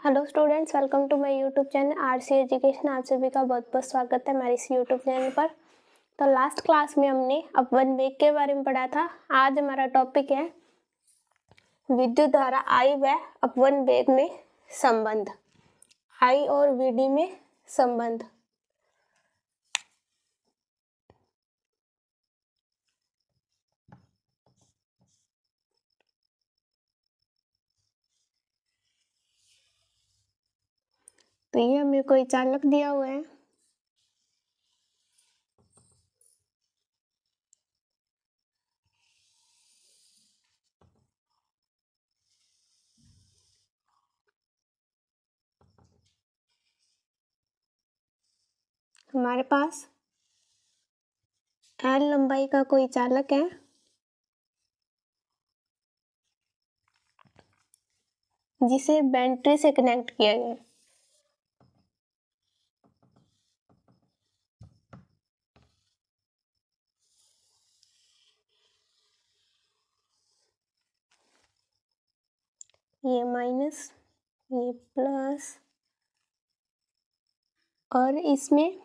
Hello students, welcome to my YouTube channel RC education. आप सभी का बहुत बहुत स्वागत है हमारे इस यूट्यूब चैनल पर। तो लास्ट क्लास में हमने अपवन वेग के बारे में पढ़ा था। आज हमारा टॉपिक है विद्युत धारा आई व अपवन वेग में संबंध, आई और वीडी में संबंध। तो ये हमें कोई चालक दिया हुआ है, हमारे पास एल लंबाई का कोई चालक है जिसे बैटरी से कनेक्ट किया गया है। ये माइनस, ये प्लस, और इसमें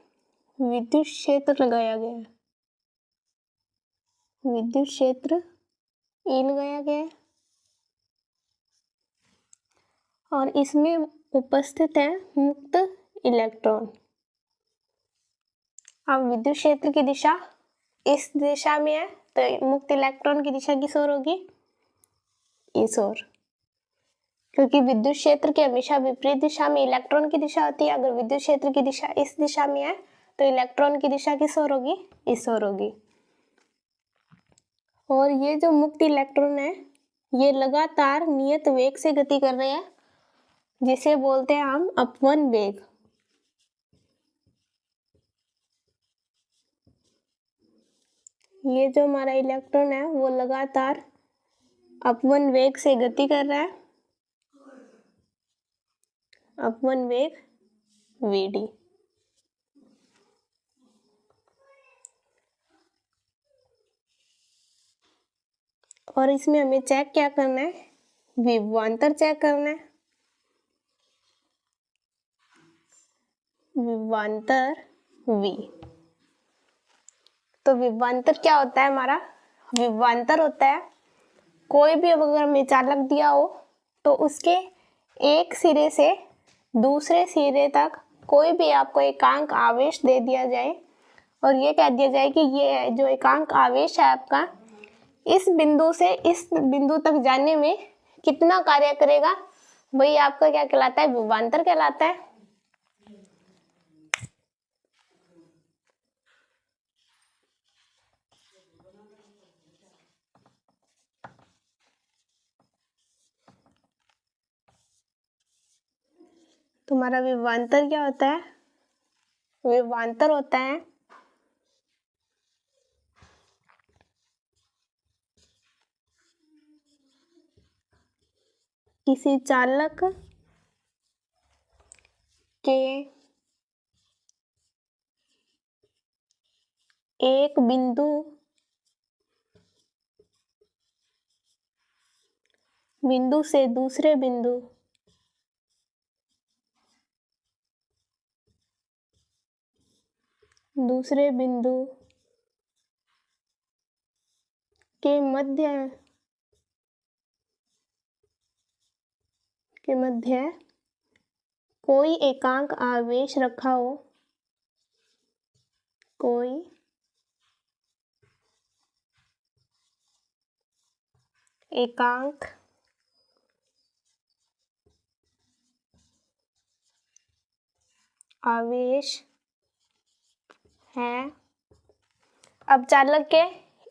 विद्युत क्षेत्र लगाया गया है। विद्युत क्षेत्र E लगाया गया है और इसमें उपस्थित है मुक्त इलेक्ट्रॉन। अब विद्युत क्षेत्र की दिशा इस दिशा में है, तो मुक्त इलेक्ट्रॉन की दिशा किस ओर होगी? इस ओर, क्योंकि विद्युत क्षेत्र के हमेशा विपरीत दिशा में इलेक्ट्रॉन की दिशा होती है। अगर विद्युत क्षेत्र की दिशा इस दिशा में है तो इलेक्ट्रॉन की दिशा किस ओर होगी? इस ओर होगी। और ये जो मुक्त इलेक्ट्रॉन है ये लगातार नियत वेग से गति कर रहे हैं, जिसे बोलते हैं हम अपवन वेग। ये जो हमारा इलेक्ट्रॉन है वो लगातार अपवन वेग से गति कर रहा है, अपवन वेग Vd। और इसमें हमें चेक क्या करना है? विभवांतर चेक करना है। विभवांतर V। तो विभवांतर क्या होता है हमारा? विभवांतर होता है कोई भी अगर हमें चालक दिया हो तो उसके एक सिरे से दूसरे सिरे तक कोई भी आपको एकांक आवेश दे दिया जाए और ये कह दिया जाए कि ये जो एकांक आवेश है आपका इस बिंदु से इस बिंदु तक जाने में कितना कार्य करेगा, वही आपका क्या कहलाता है? विभवांतर कहलाता है। तुम्हारा विभवांतर क्या होता है? विभवांतर होता है किसी चालक के एक बिंदु से दूसरे बिंदु के मध्य कोई एकांक आवेश रखा हो, कोई एकांक आवेश है। अब चालक के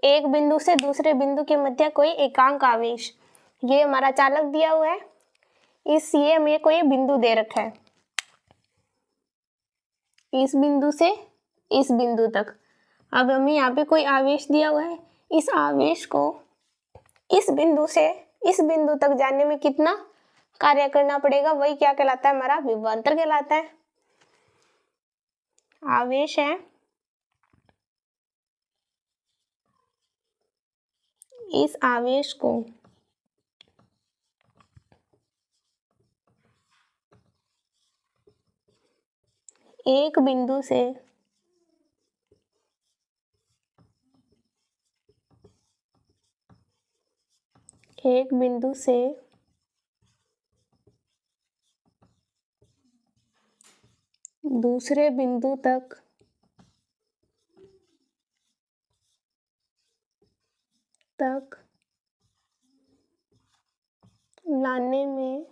एक बिंदु से दूसरे बिंदु के मध्य कोई एकांक आवेश, ये हमारा चालक दिया हुआ है। ये हमें कोई बिंदु दे रखा है, इस बिंदु से इस बिंदु तक। अब हमें यहाँ पे कोई आवेश दिया हुआ है, इस आवेश को इस बिंदु से इस बिंदु तक जाने में कितना कार्य करना पड़ेगा, वही क्या कहलाता है? हमारा विभवांतर कहलाता है। आवेश है, इस आवेश को एक बिंदु से दूसरे बिंदु तक लाने में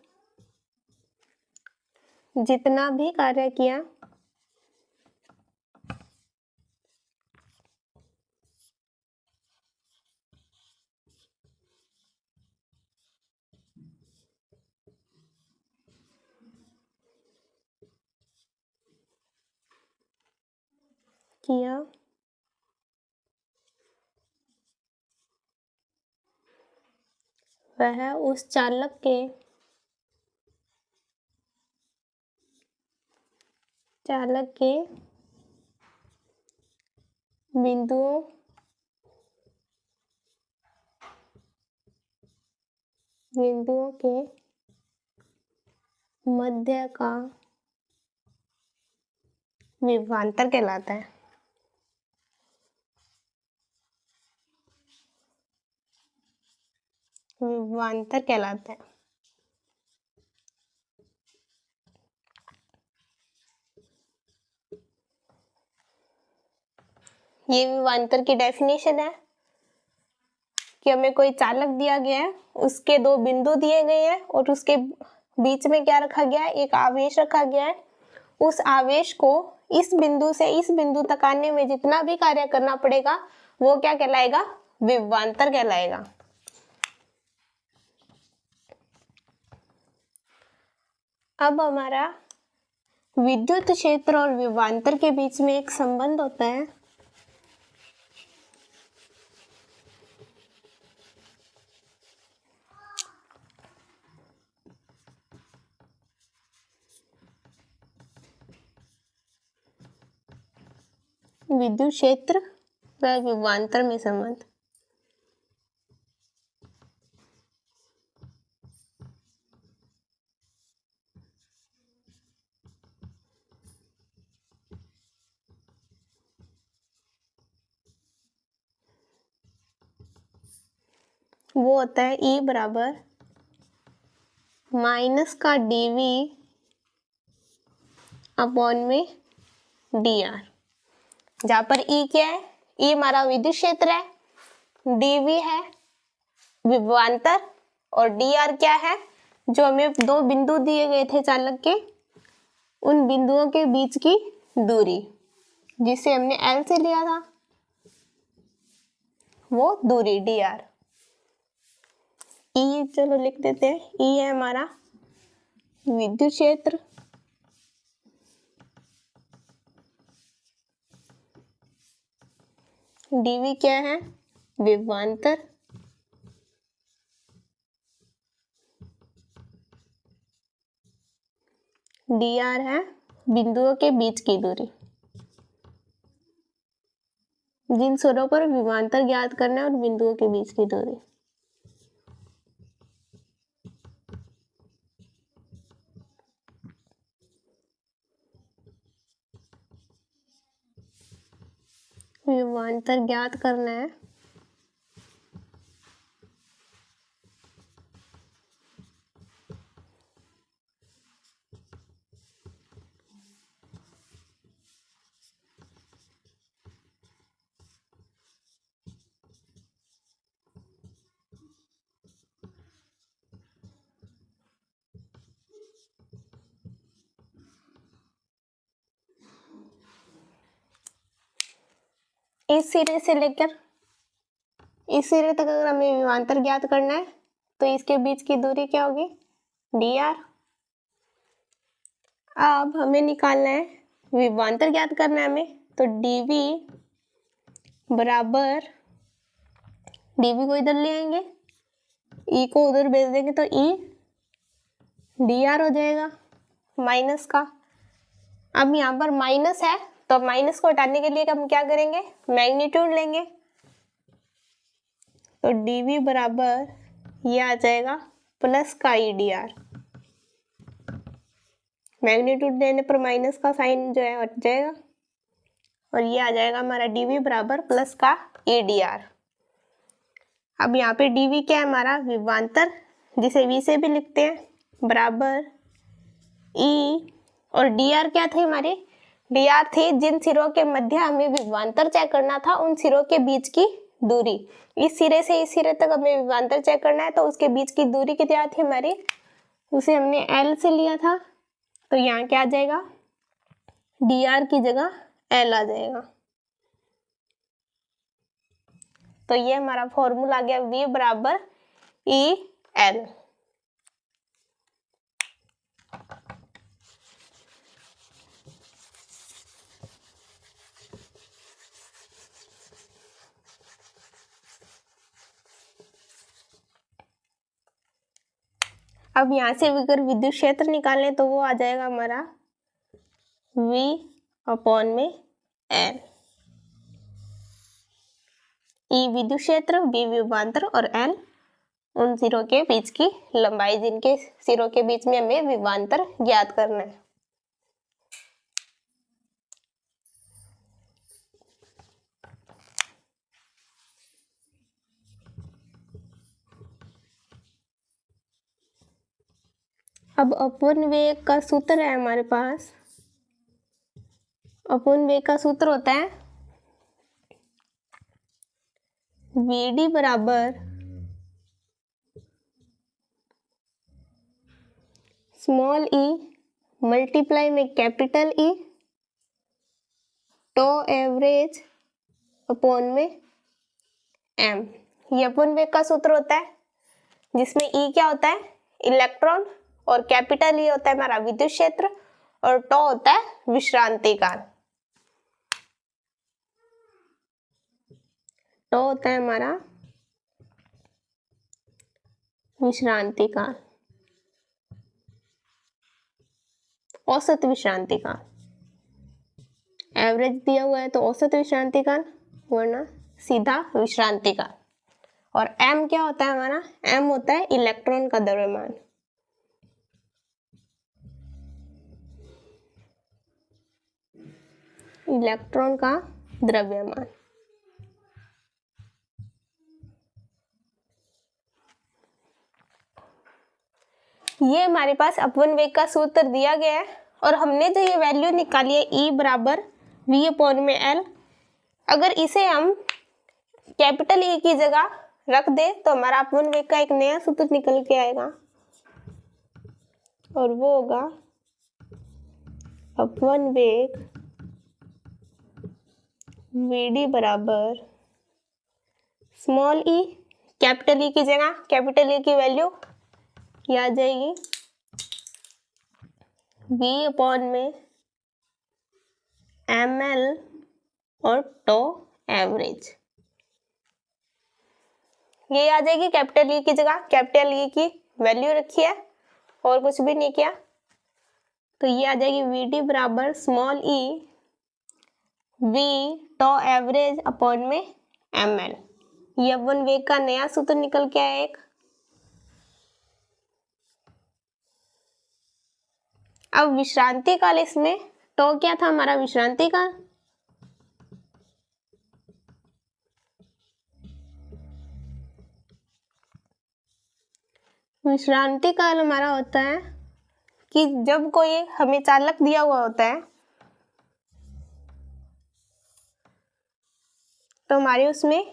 जितना भी कार्य किया वह उस चालक के बिंदुओं के मध्य का विभवांतर कहलाता है। विभवांतर कहलाता है। ये विभवांतर की डेफिनेशन है कि हमें कोई चालक दिया गया है, उसके दो बिंदु दिए गए हैं और उसके बीच में क्या रखा गया है, एक आवेश रखा गया है। उस आवेश को इस बिंदु से इस बिंदु तक आने में जितना भी कार्य करना पड़ेगा वो क्या कहलाएगा, विभवांतर कहलाएगा। अब हमारा विद्युत क्षेत्र और विभवांतर के बीच में एक संबंध होता है। विद्युत क्षेत्र व विभवांतर में संबंध। वो होता है E बराबर माइनस का dV अपॉन में dr, जहाँ पर E क्या है, E हमारा विद्युत क्षेत्र है, dV है विभवांतर और dr क्या है, जो हमें दो बिंदु दिए गए थे चालक के, उन बिंदुओं के बीच की दूरी, जिसे हमने L से लिया था, वो दूरी dr। E चलो लिख देते हैं, E है हमारा विद्युत क्षेत्र, dV क्या है, विभवांतर, dr है बिंदुओं के बीच की दूरी। जिन छोरों पर विभवांतर ज्ञात करना है और बिंदुओं के बीच की दूरी। विभवांतर ज्ञात करना है इस सिरे से लेकर इस सिरे तक अगर हमें विभवांतर ज्ञात करना है तो इसके बीच की दूरी क्या होगी, dr। अब हमें निकालना है विभवांतर ज्ञात करना है हमें, तो dV बराबर, dV को इधर ले आएंगे, E को उधर भेज देंगे तो E dr हो जाएगा माइनस का। अब यहाँ पर माइनस है तो माइनस को हटाने के लिए हम क्या करेंगे, मैग्नीट्यूड लेंगे, तो dV बराबर ये आ जाएगा प्लस का E dr। मैग्नीट्यूड देने पर माइनस का साइन जो है हट जाएगा और ये आ जाएगा हमारा dv बराबर प्लस का ADR। अब यहाँ पे dv क्या है हमारा विभवांतर, जिसे v से भी लिखते हैं, बराबर e, और dr क्या थे हमारे, dr थे जिन सिरों के मध्य हमें विभवांतर चेक करना था, उन सिरों के बीच की दूरी। इस सिरे से इस सिरे तक हमें विभवांतर चेक करना है, तो उसके बीच की दूरी कितनी थी हमारी, उसे हमने l से लिया था, तो यहाँ क्या आ जाएगा, dr की जगह l आ जाएगा। तो ये हमारा फॉर्मूला आ गया v बराबर EL। अब यहाँ से अगर विद्युत क्षेत्र निकालें तो वो आ जाएगा हमारा V अपॉन में L। E विद्युत क्षेत्र, V विभवांतर और L उन सिरों के बीच की लंबाई, जिनके सिरों के बीच में हमें विभवांतर ज्ञात करना है। अब अपवन वेग का सूत्र है हमारे पास। अपवन वेग का सूत्र होता है VD बराबर स्मॉल e मल्टीप्लाई में capital E tau average upon में m। ये अपवन वेग का सूत्र होता है, जिसमें E क्या होता है, इलेक्ट्रॉन, और कैपिटल E होता है हमारा विद्युत क्षेत्र, और टो होता है विश्रांति काल। टो होता है हमारा विश्रांति काल, औसत विश्रांति काल। एवरेज दिया हुआ है तो औसत विश्रांति काल, वरना सीधा विश्रांति काल। और m क्या होता है हमारा, m होता है इलेक्ट्रॉन का द्रव्यमान। इलेक्ट्रॉन का द्रव्यमान। ये हमारे पास अपवन वेग का सूत्र दिया गया है, और हमने जो ये वैल्यू निकाली है E बराबर V अपॉन में L, अगर इसे हम कैपिटल E की जगह रख दे तो हमारा अपवन वेग का एक नया सूत्र निकल के आएगा, और वो होगा अपवन वेग VD बराबर स्मॉल e, कैपिटल E की जगह कैपिटल E की वैल्यू ये आ जाएगी V अपॉन में ml और टो एवरेज। ये आ जाएगी कैपिटल E की जगह, कैपिटल E की वैल्यू रखी है और कुछ भी नहीं किया, तो ये आ जाएगी VD बराबर small e V tau average upon में ml। ये अपवन वेग का नया सूत्र निकल के आया एक। अब विश्रांति काल, इसमें टो क्या था हमारा विश्रांति काल, विश्रांति काल हमारा होता है कि जब कोई हमें चालक दिया हुआ होता है तो हमारे उसमें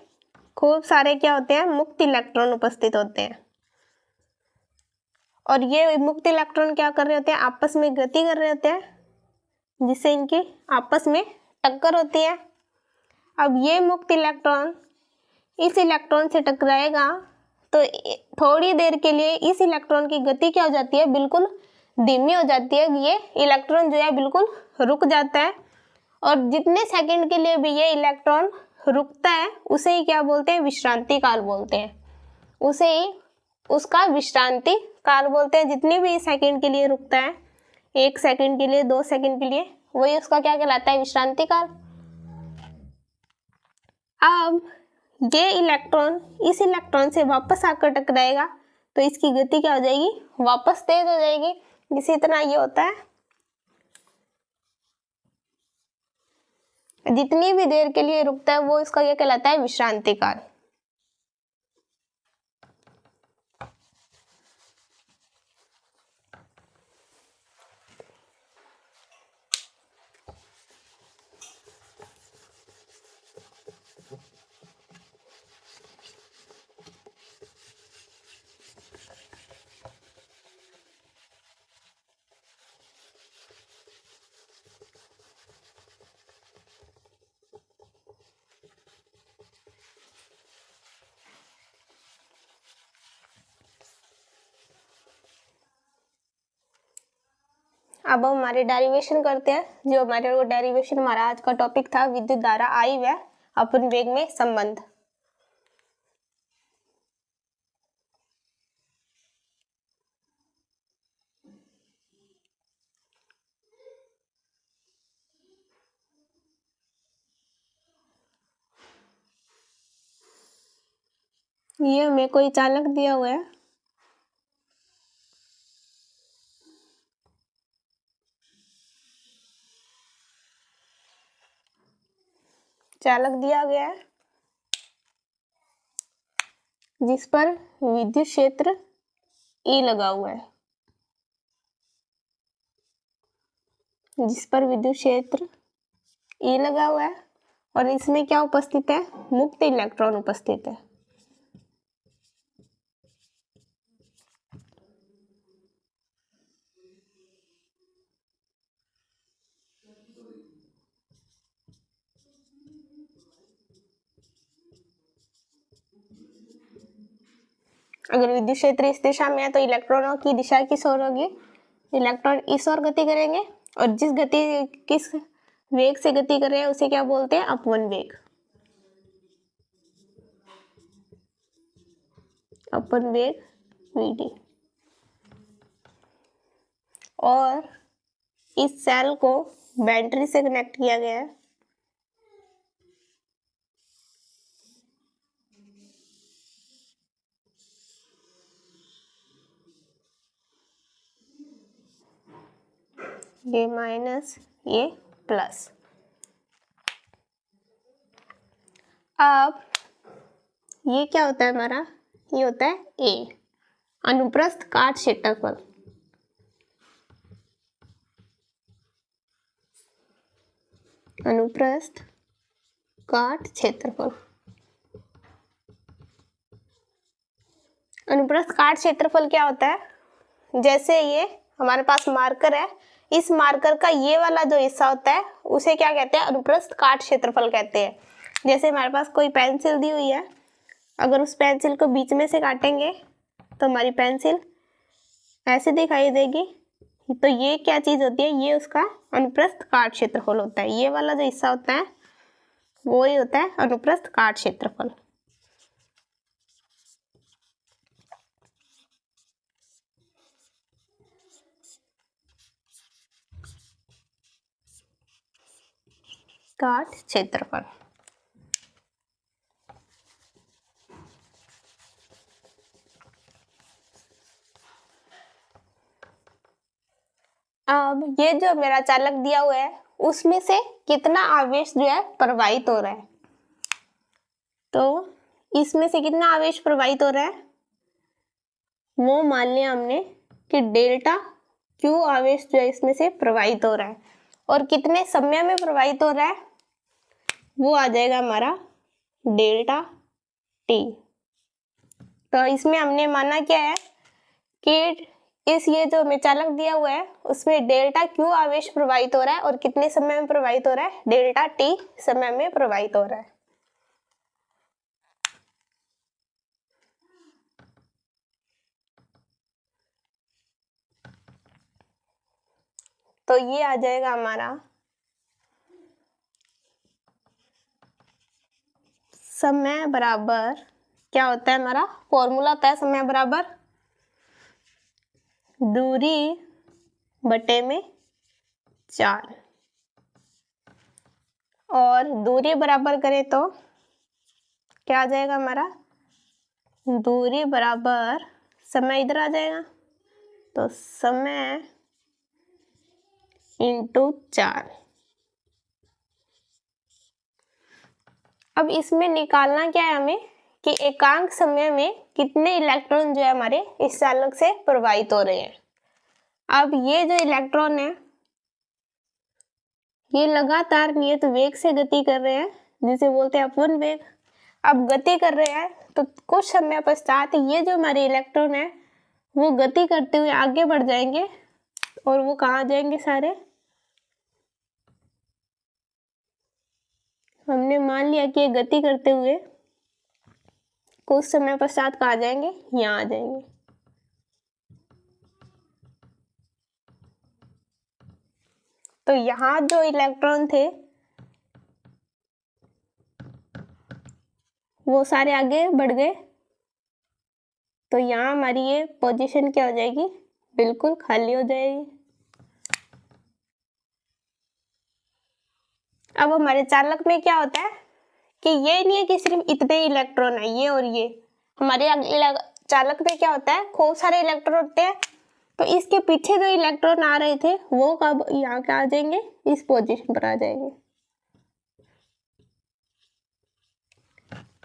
खूब सारे क्या होते हैं, मुक्त इलेक्ट्रॉन उपस्थित होते हैं, और ये मुक्त इलेक्ट्रॉन क्या कर रहे होते हैं, आपस में गति कर रहे होते हैं, जिससे इनकी आपस में टक्कर होती है। अब ये मुक्त इलेक्ट्रॉन इस इलेक्ट्रॉन से टकराएगा तो थोड़ी देर के लिए इस इलेक्ट्रॉन की गति क्या हो जाती है, बिल्कुल धीमी हो जाती है। ये इलेक्ट्रॉन जो है बिल्कुल रुक जाता है, और जितने सेकंड के लिए भी ये इलेक्ट्रॉन रुकता है उसे ही क्या बोलते हैं, विश्रांति काल बोलते हैं। उसे ही उसका विश्रांति काल बोलते हैं। जितने भी सेकंड के लिए रुकता है, 1 सेकंड के लिए, 2 सेकंड के लिए, वही उसका क्या कहलाता है, विश्रांति काल। अब ये इलेक्ट्रॉन इस इलेक्ट्रॉन से वापस आकर टकराएगा तो इसकी गति क्या हो जाएगी, वापस तेज हो जाएगी। इसी तरह ये होता है जितनी भी देर के लिए रुकता है वो इसका क्या कहलाता है, विश्रांति काल। अब हम हमारे डेरिवेशन करते हैं। जो हमारे वो डेरिवेशन हमारा आज का टॉपिक था, विद्युत धारा आई व अपन वेग में संबंध। ये हमें कोई चालक दिया हुआ है, चालक दिया गया है जिस पर विद्युत क्षेत्र E लगा हुआ है, जिस पर विद्युत क्षेत्र E लगा हुआ है और इसमें क्या उपस्थित है, मुक्त इलेक्ट्रॉन उपस्थित है। अगर विद्युत क्षेत्र इस दिशा में है तो इलेक्ट्रॉनों की दिशा किस ओर होगी, इलेक्ट्रॉन इस ओर गति करेंगे और जिस गति किस वेग से गति कर रहे हैं उसे क्या बोलते हैं, अपवन वेग। अपवन वेग Vd। और इस सेल को बैटरी से कनेक्ट किया गया है। ये माइनस, ये प्लस। अब ये क्या होता है हमारा, ये होता है A, अनुप्रस्थ काट क्षेत्रफल। अनुप्रस्थ काट क्षेत्रफल। अनुप्रस्थ काट क्षेत्रफल क्या होता है, जैसे ये हमारे पास मार्कर है, इस मार्कर का ये वाला जो हिस्सा होता है उसे क्या कहते हैं, अनुप्रस्थ काट क्षेत्रफल कहते हैं। जैसे हमारे पास कोई पेंसिल दी हुई है, अगर उस पेंसिल को बीच में से काटेंगे तो हमारी पेंसिल ऐसे दिखाई देगी। तो ये क्या चीज होती है, ये उसका अनुप्रस्थ काट क्षेत्रफल होता है। ये वाला जो हिस्सा होता है वो ही होता है अनुप्रस्थ काट क्षेत्रफल। काट क्षेत्रफल। अब ये जो मेरा चालक दिया हुआ है उसमें से कितना आवेश जो है प्रवाहित हो रहा है, तो इसमें से कितना आवेश प्रवाहित हो रहा है वो मान लिया हमने कि डेल्टा क्यू आवेश जो है इसमें से प्रवाहित हो रहा है, और कितने समय में प्रवाहित हो रहा है वो आ जाएगा हमारा डेल्टा टी। तो इसमें हमने माना क्या है कि इस ये जो हमें चालक दिया हुआ है उसमें डेल्टा क्यू आवेश प्रवाहित हो रहा है और कितने समय में प्रवाहित हो रहा है, डेल्टा टी समय में प्रवाहित हो रहा है। तो ये आ जाएगा हमारा समय बराबर, क्या होता है हमारा फॉर्मूला होता है समय बराबर दूरी बटे में 4, और दूरी बराबर करें तो क्या आ जाएगा हमारा, दूरी बराबर समय इधर आ जाएगा, तो समय इंटू 4। अब इसमें निकालना क्या है हमें कि एकांक समय में कितने इलेक्ट्रॉन जो है हमारे इस चालक से प्रवाहित हो रहे हैं। अब ये जो इलेक्ट्रॉन है ये लगातार नियत वेग से गति कर रहे हैं, जिसे बोलते हैं अपवन वेग। अब गति कर रहे हैं तो कुछ समय पश्चात ये जो हमारे इलेक्ट्रॉन है वो गति करते हुए आगे बढ़ जाएंगे और वो कहाँ जाएंगे सारे, हमने मान लिया कि ये गति करते हुए कुछ समय पश्चात कहाँ जाएंगे, यहाँ आ जाएंगे। तो यहाँ जो इलेक्ट्रॉन थे वो सारे आगे बढ़ गए, तो यहाँ हमारी ये पोजीशन क्या हो जाएगी, बिल्कुल खाली हो जाएगी। अब हमारे चालक में क्या होता है कि ये नहीं है कि सिर्फ इतने इलेक्ट्रॉन है ये और ये, हमारे चालक में क्या होता है खूब सारे इलेक्ट्रॉन होते हैं। तो इसके पीछे जो इलेक्ट्रॉन आ रहे थे वो कब यहाँ क्या आ जाएंगे, इस पोजीशन पर आ जाएंगे।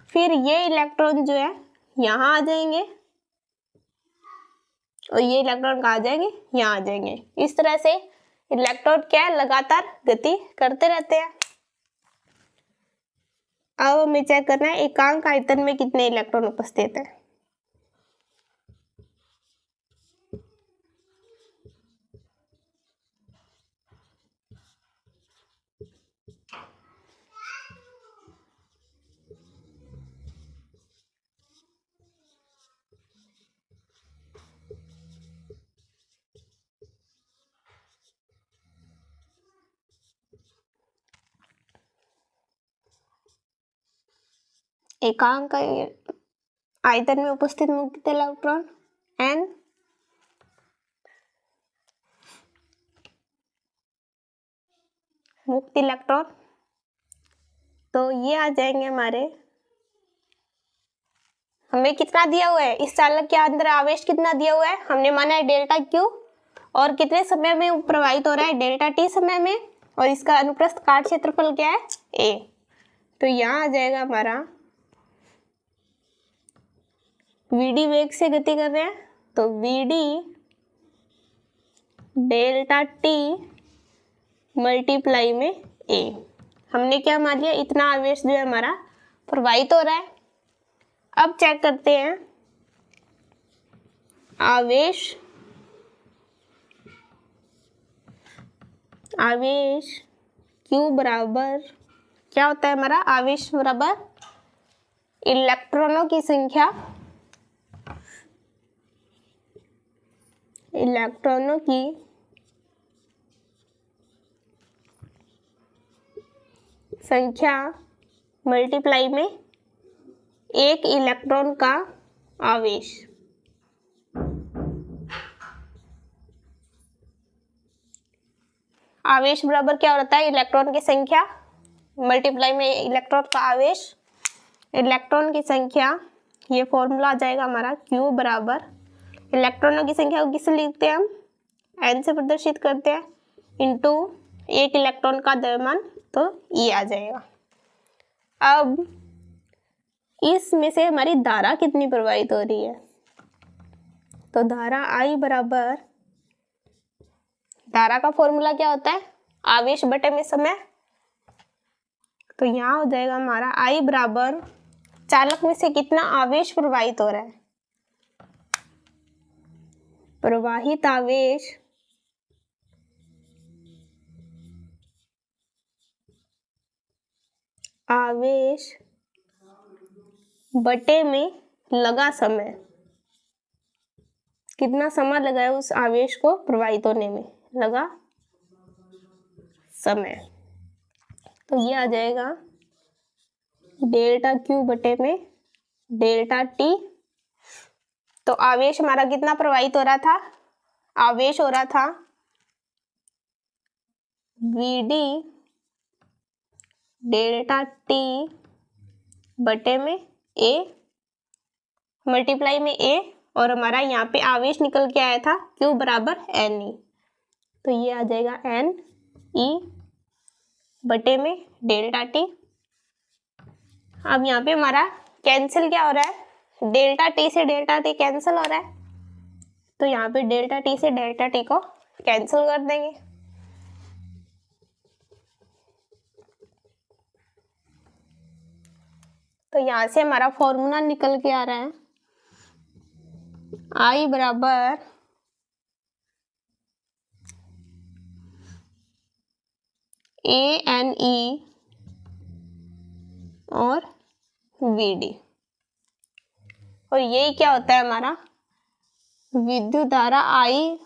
फिर ये इलेक्ट्रॉन जो है यहाँ आ जाएंगे और ये इलेक्ट्रॉन कहाँ आ जाएंगे, यहाँ आ जाएंगे। इस तरह से इलेक्ट्रॉन क्या है लगातार गति करते रहते हैं। अब हमें चेक करना है एकांक आयतन में कितने इलेक्ट्रॉन उपस्थित है। एकांक आयतन में उपस्थित मुक्त इलेक्ट्रॉन n, मुक्त इलेक्ट्रॉन, तो ये आ जाएंगे हमारे, हमें कितना दिया हुआ है इस चालक के अंदर आवेश कितना दिया हुआ है, हमने माना है डेल्टा क्यू, और कितने समय में प्रवाहित हो रहा है, डेल्टा टी समय में, और इसका अनुप्रस्थ काट क्षेत्रफल क्या है, a। तो यहाँ आ जाएगा हमारा vd वेग से गति कर रहे हैं तो vd डेल्टा टी मल्टीप्लाई में a। हमने क्या मान लिया, इतना आवेश जो है हमारा प्रवाहित हो रहा है। अब चेक करते हैं आवेश Q बराबर क्या होता है हमारा, आवेश बराबर इलेक्ट्रॉनों की संख्या, इलेक्ट्रॉनों की संख्या मल्टीप्लाई में एक इलेक्ट्रॉन का आवेश। आवेश बराबर क्या होता है, इलेक्ट्रॉन की संख्या मल्टीप्लाई में इलेक्ट्रॉन का आवेश। इलेक्ट्रॉन की संख्या, ये फॉर्मूला आ जाएगा हमारा Q बराबर इलेक्ट्रॉनों की संख्या को किससे लिखते हैं हम, n से प्रदर्शित करते हैं, इंटू एक इलेक्ट्रॉन का द्रव्यमान, तो E आ जाएगा। अब इसमें से हमारी धारा कितनी प्रवाहित हो रही है, तो धारा I बराबर, धारा का फॉर्मूला क्या होता है, आवेश बटे में समय। तो यहाँ हो जाएगा हमारा I बराबर चालक में से कितना आवेश प्रवाहित हो रहा है, प्रवाहित आवेश बटे में लगा समय, कितना समय लगा है उस आवेश को प्रवाहित होने में, लगा समय। तो ये आ जाएगा डेल्टा Q बटे में डेल्टा टी। तो आवेश हमारा कितना प्रवाहित हो रहा था, आवेश हो रहा था Vd डेल्टा टी बटे में A मल्टीप्लाई में A, और हमारा यहाँ पे आवेश निकल के आया था Q बराबर Ne। तो ये आ जाएगा Ne बटे में डेल्टा टी। अब यहाँ पे हमारा कैंसिल क्या हो रहा है, डेल्टा टी से डेल्टा टी कैंसिल हो रहा है, तो यहाँ पे डेल्टा टी से डेल्टा टी को कैंसिल कर देंगे। तो यहाँ से हमारा फॉर्मूला निकल के आ रहा है, आई बराबर ए एन ई और वी डी। और यही क्या होता है हमारा विद्युत धारा आई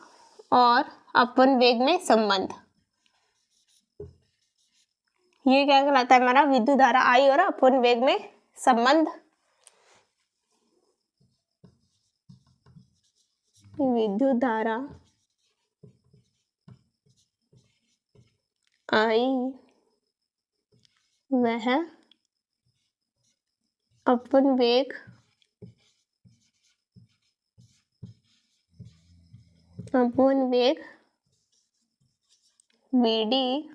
और अपवन वेग में संबंध। ये क्या कहलाता है हमारा विद्युत धारा आई और अपवन वेग में संबंध। विद्युत धारा आई वह अपवन वेग वीडी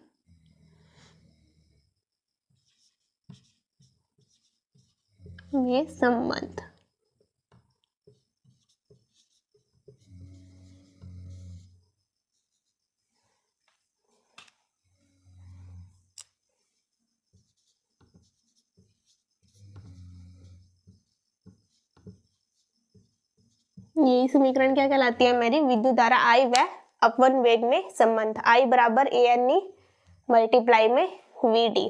में संबंध। यही समीकरण क्या कहलाती है मेरी विद्युत धारा आई व अपवन वेग में संबंध। आई बराबर ए एन ई मल्टीप्लाई में वी डी,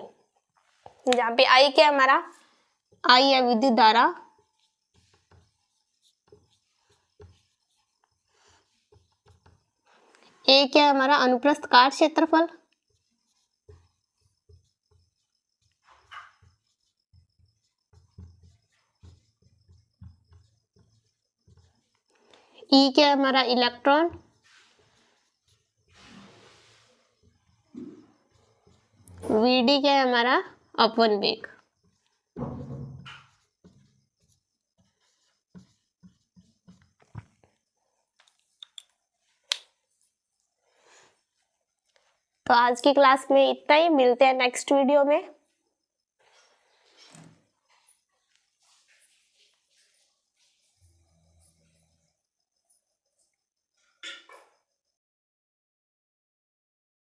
जहाँ पे आई क्या है हमारा, आई है विद्युत धारा, ए क्या है हमारा अनुप्रस्थ काट क्षेत्रफल, ई क्या है हमारा इलेक्ट्रॉन, वीडी क्या है हमारा अपवन वेग। तो आज की क्लास में इतना ही, मिलते हैं नेक्स्ट वीडियो में।